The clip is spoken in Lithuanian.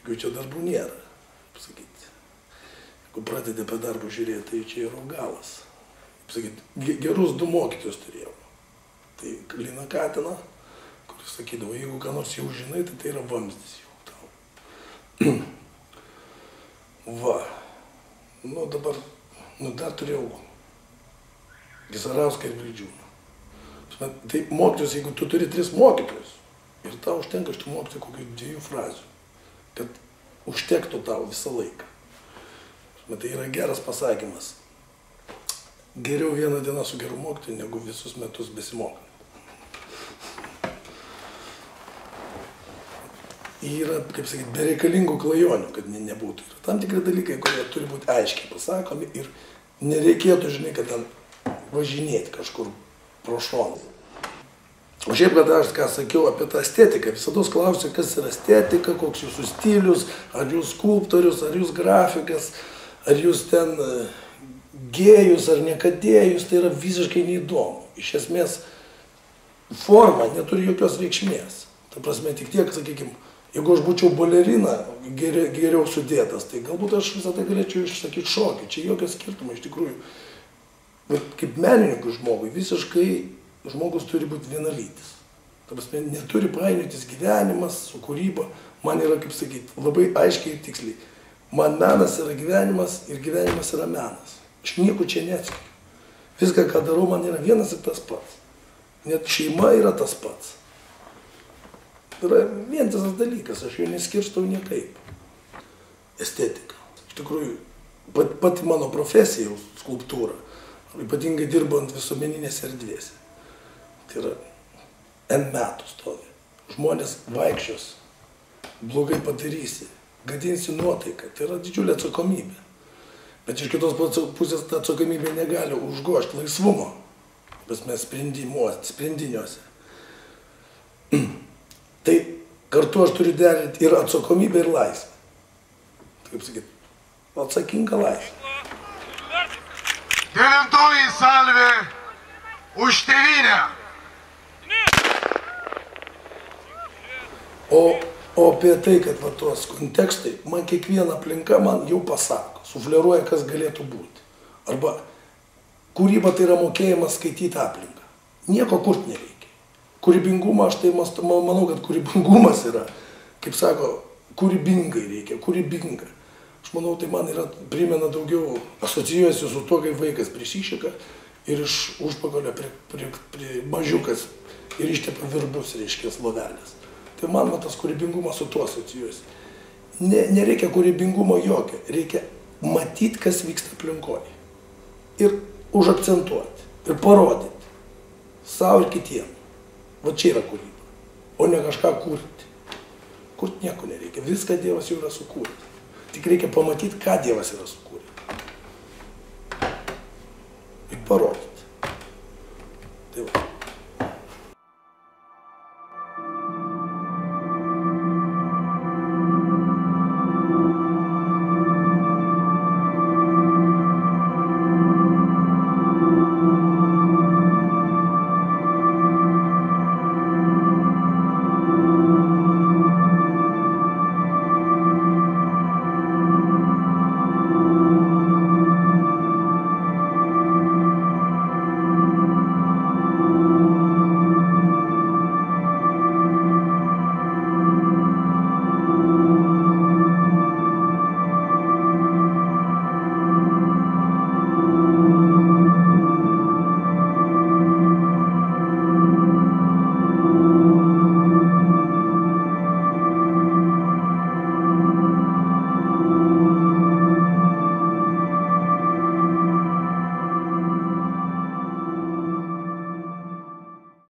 Tokių čia darbų nėra, pasakyti. Jeigu pradedi apie darbą žiūrėti, tai čia yra galas. Pasakyti, gerus 2 mokytojus turėjau. Tai Liną Katiną, kuris sakydavo, jeigu ką nors jau žinai, tai yra vamzdis jau tau. Va. Nu dabar, dar turėjau Gisarauską ir Vildžiūną. Tai mokytojus, jeigu tu turi 3 mokytojus, ir tau užtenka iš tų mokytojų kokių 2 frazių, kad užtektų tau visą laiką. Tai yra geras pasakymas. Geriau vieną dieną su geru mokytoju, negu visus metus besimokant. Yra, kaip sakyti, bereikalingų klajonių, kad nebūtų. Yra tam tikri dalykai, kurie turi būti aiškiai pasakomi ir nereikėtų, žinai, kad ten važinėti kažkur pro šoną. O šiaip, kad aš ką sakiau apie tą estetiką, visados klausiu, kas yra estetika, koks jūsų stilius, ar jūs skulptorius, ar jūs grafikas, ar jūs ten gėjus ar nekadėjus, tai yra visiškai neįdomu. Iš esmės, forma neturi jokios reikšmės. Ta prasme, tik tiek, sakykime, jeigu aš būčiau balerina geriau sudėtas, tai galbūt aš visą tai galėčiau išsakyti šokį. Čia jokio skirtumo iš tikrųjų. Bet kaip menininkų žmogui, visiškai žmogus turi būti vienalytis. Ta prasme, neturi painiotis gyvenimas su kūryba. Man yra, kaip sakyti, labai aiškiai ir tiksliai. Man menas yra gyvenimas ir gyvenimas yra menas. Aš nieko čia neatskiriu. Viską, ką darau, man yra vienas ir tas pats. Net šeima yra tas pats. Tai yra vientisas dalykas, aš jo neskirstau niekaip. Estetika. Iš tikrųjų, pati mano profesija, skulptūra, ypatingai dirbant visuomeninėse erdvėse. Tai yra N metų stovi. Žmonės vaikščios, blogai padarysi, gadinsi nuotaiką. Tai yra didžiulė atsakomybė. Bet iš kitos pusės ta atsakomybė negali užgožti laisvumo. Prasme, sprendiniuose. Tai kartu aš turiu derinti ir atsakomybę, ir laisvę. Kaip sakyti, atsakinga laisvė. 9 salvė už tėvynę. O apie tai, kad va tuos kontekstai, man kiekviena aplinka man jau pasako, sufleruoja, kas galėtų būti. Arba kūryba tai yra mokėjimas skaityti aplinką. Nieko kurti nereikia. Kūrybingumą, aš tai manau, kad kūrybingumas yra, kaip sako, kūrybingai reikia, kūrybinga. Aš manau, tai man yra, primena daugiau, asocijuojasi su to, kaip vaikas prisišika ir iš užpakalio prie mažiukas ir ištepa virbus, reiškia, lovelės. Tai man tas kūrybingumas su tuo asocijuojasi. Nereikia kūrybingumo jokio, reikia matyti, kas vyksta aplinkoje. Ir užakcentuoti, ir parodyti savo ir kitiem. Va čia yra kūryba, o ne kažką kurti. Kurti nieko nereikia, viską Dievas jau yra sukūręs. Tik reikia pamatyti, ką Dievas yra sukūręs. Ir parodyti.